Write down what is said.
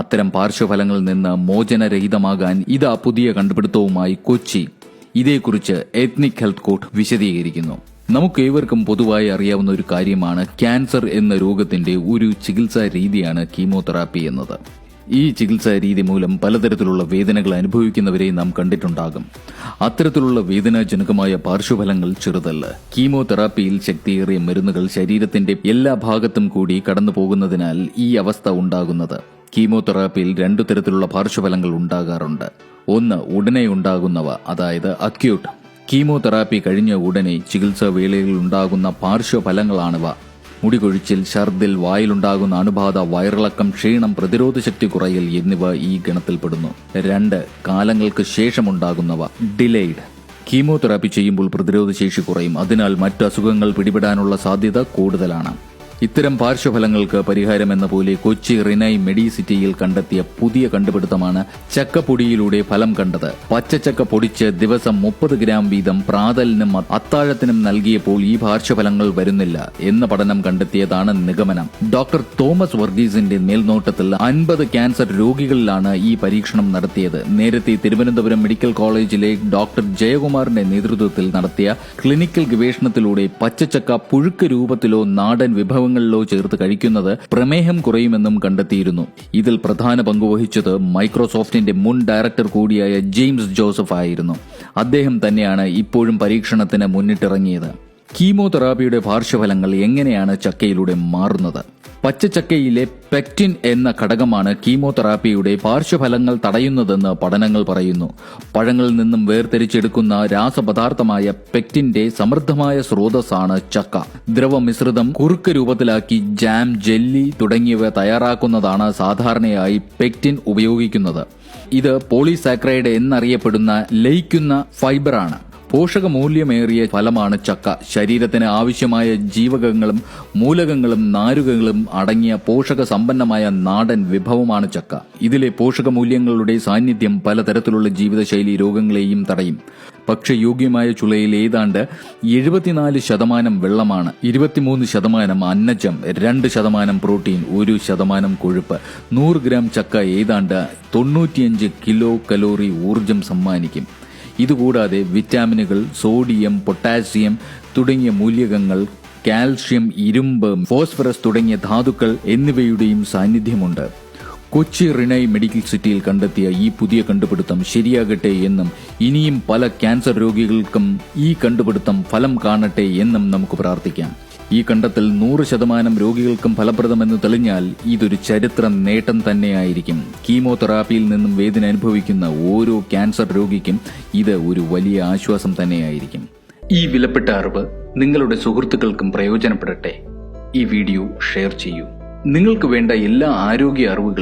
അത്തരം പാർശ്വഫലങ്ങളിൽ നിന്ന് മോചനരഹിതമാകാൻ ഇതാ പുതിയ കണ്ടുപിടുത്തവുമായി കൊച്ചി. ഇതേക്കുറിച്ച് എത്നിക് ഹെൽത്ത് കോട്ട് വിശദീകരിക്കുന്നു. നമുക്കേവർക്കും പൊതുവായി അറിയാവുന്ന ഒരു കാര്യമാണ് ക്യാൻസർ എന്ന രോഗത്തിന്റെ ഒരു ചികിത്സാ രീതിയാണ് കീമോതെറാപ്പി എന്നത്. ഈ ചികിത്സാ രീതി മൂലം പലതരത്തിലുള്ള വേദനകൾ അനുഭവിക്കുന്നവരെ നാം കണ്ടിട്ടുണ്ടാകും. അത്തരത്തിലുള്ള വേദനാജനകമായ പാർശ്വഫലങ്ങൾ ചെറുതല്ല. കീമോതെറാപ്പിയിൽ ശക്തിയേറിയ മരുന്നുകൾ ശരീരത്തിന്റെ എല്ലാ ഭാഗത്തും കൂടി കടന്നു പോകുന്നതിനാൽ ഈ അവസ്ഥ ഉണ്ടാകുന്നത്. കീമോതെറാപ്പിയിൽ 2 തരത്തിലുള്ള പാർശ്വഫലങ്ങൾ ഉണ്ടാകാറുണ്ട്. ഒന്ന് ഉടനെ ഉണ്ടാകുന്നവ, അതായത് അക്യൂട്ട്. കീമോതെറാപ്പി കഴിഞ്ഞ ഉടനെ ചികിത്സാ വേളയിൽ ഉണ്ടാകുന്ന പാർശ്വഫലങ്ങളാണിവ. മുടികൊഴിച്ചിൽ, ഛർദിൽ, വായിലുണ്ടാകുന്ന അണുബാധ, വയറിളക്കം, ക്ഷീണം, പ്രതിരോധശക്തി കുറയൽ എന്നിവ ഈ ഗണത്തിൽപ്പെടുന്നു. 2 കാലങ്ങൾക്ക് ശേഷമുണ്ടാകുന്നവ, ഡിലേയ്ഡ്. കീമോതെറാപ്പി ചെയ്യുമ്പോൾ പ്രതിരോധശേഷി കുറയും. അതിനാൽ മറ്റ് അസുഖങ്ങൾ പിടിപെടാനുള്ള സാധ്യത കൂടുതലാണ്. ഇത്തരം പാർശ്വഫലങ്ങൾക്ക് പരിഹാരമെന്ന പോലെ കൊച്ചി റിനൈ മെഡിസിറ്റിയിൽ കണ്ടെത്തിയ പുതിയ കണ്ടുപിടുത്തമാണ് ചക്കപ്പൊടിയിലൂടെ ഫലം കണ്ടത്. പച്ചച്ചക്ക പൊടിച്ച് ദിവസം 30 ഗ്രാം വീതം പ്രാതലിനും അത്താഴത്തിനും നൽകിയപ്പോൾ ഈ പാർശ്വഫലങ്ങൾ വരുന്നില്ല എന്ന പഠനം കണ്ടെത്തിയതാണ് നിഗമനം. ഡോക്ടർ തോമസ് വർഗീസിന്റെ മേൽനോട്ടത്തിൽ 50 ക്യാൻസർ രോഗികളിലാണ് ഈ പരീക്ഷണം നടത്തിയത്. നേരത്തെ തിരുവനന്തപുരം മെഡിക്കൽ കോളേജിലെ ഡോക്ടർ ജയകുമാറിന്റെ നേതൃത്വത്തിൽ നടത്തിയ ക്ലിനിക്കൽ ഗവേഷണത്തിലൂടെ പച്ചച്ചക്ക പുഴുക്ക് രൂപത്തിലോ നാടൻ വിഭവങ്ങളിലോ ചേർത്ത് കഴിക്കുന്നത് പ്രമേഹം കുറയുമെന്നും കണ്ടെത്തിയിരുന്നു. ഇതിൽ പ്രധാന പങ്കുവഹിച്ചത് മൈക്രോസോഫ്റ്റിന്റെ മുൻ ഡയറക്ടർ കൂടിയായ ജെയിംസ് ജോസഫ് ആയിരുന്നു. അദ്ദേഹം തന്നെയാണ് ഇപ്പോഴും പരീക്ഷണത്തിന് മുന്നിട്ടിറങ്ങിയത്. കീമോതെറാപ്പിയുടെ പാർശ്വഫലങ്ങൾ എങ്ങനെയാണ് ചക്കയിലൂടെ മാറുന്നത്? പച്ചച്ചക്കയിലെ പെക്റ്റിൻ എന്ന ഘടകമാണ് കീമോതെറാപ്പിയുടെ പാർശ്വഫലങ്ങൾ തടയുന്നതെന്ന് പഠനങ്ങൾ പറയുന്നു. പഴങ്ങളിൽ നിന്നും വേർതിരിച്ചെടുക്കുന്ന രാസപദാർത്ഥമായ പെക്റ്റിന്റെ സമൃദ്ധമായ സ്രോതസ്സാണ് ചക്ക. ദ്രവമിശ്രിതം കുറുക്ക് രൂപത്തിലാക്കി ജാം, ജെല്ലി തുടങ്ങിയവ തയ്യാറാക്കുന്നതാണ് സാധാരണയായി പെക്റ്റിൻ ഉപയോഗിക്കുന്നത്. ഇത് പോളിസാക്കറൈഡ് എന്നറിയപ്പെടുന്ന ലയിക്കുന്ന ഫൈബറാണ്. പോഷകമൂല്യമേറിയ ഫലമാണ് ചക്ക. ശരീരത്തിന് ആവശ്യമായ ജീവകങ്ങളും മൂലകങ്ങളും നാരുകളും അടങ്ങിയ പോഷക സമ്പന്നമായ നാടൻ വിഭവമാണ് ചക്ക. ഇതിലെ പോഷകമൂല്യങ്ങളുടെ സാന്നിധ്യം പലതരത്തിലുള്ള ജീവിതശൈലി രോഗങ്ങളെയും തടയും. ഭക്ഷ്യയോഗ്യമായ ചുളയിൽ ഏതാണ്ട് 74% വെള്ളമാണ്, 23% അന്നജം, 2% പ്രോട്ടീൻ, 1% കൊഴുപ്പ്. 100 ഗ്രാം ചക്ക ഏതാണ്ട് 95 കിലോ കലോറി ഊർജം സമ്മാനിക്കും. ഇതുകൂടാതെ വിറ്റാമിനുകൾ, സോഡിയം, പൊട്ടാസ്യം തുടങ്ങിയ മൂലകങ്ങൾ, കാൽഷ്യം, ഇരുമ്പ്, ഫോസ്ഫറസ് തുടങ്ങിയ ധാതുക്കൾ എന്നിവയുടെയും സാന്നിധ്യമുണ്ട്. കൊച്ചി റിനൈ മെഡിക്കൽ സിറ്റിയിൽ കണ്ടെത്തിയ ഈ പുതിയ കണ്ടുപിടുത്തം ശരിയാകട്ടെ എന്നും ഇനിയും പല ക്യാൻസർ രോഗികൾക്കും ഈ കണ്ടുപിടുത്തം ഫലം കാണട്ടെ എന്നും നമുക്ക് പ്രാർത്ഥിക്കാം. ഈ കണ്ടെത്തൽ 100% രോഗികൾക്കും ഫലപ്രദമെന്ന് തെളിഞ്ഞാൽ ഇതൊരു ചരിത്ര നേട്ടം തന്നെയായിരിക്കും. കീമോതെറാപ്പിയിൽ നിന്നും വേദന അനുഭവിക്കുന്ന ഓരോ ക്യാൻസർ രോഗിക്കും ഇത് ഒരു വലിയ ആശ്വാസം തന്നെയായിരിക്കും. ഈ വിലപ്പെട്ട അറിവ് നിങ്ങളുടെ സുഹൃത്തുക്കൾക്കും പ്രയോജനപ്പെടട്ടെ. ഈ വീഡിയോ ഷെയർ ചെയ്യൂ. നിങ്ങൾക്ക് വേണ്ട എല്ലാ ആരോഗ്യ അറിവുകളും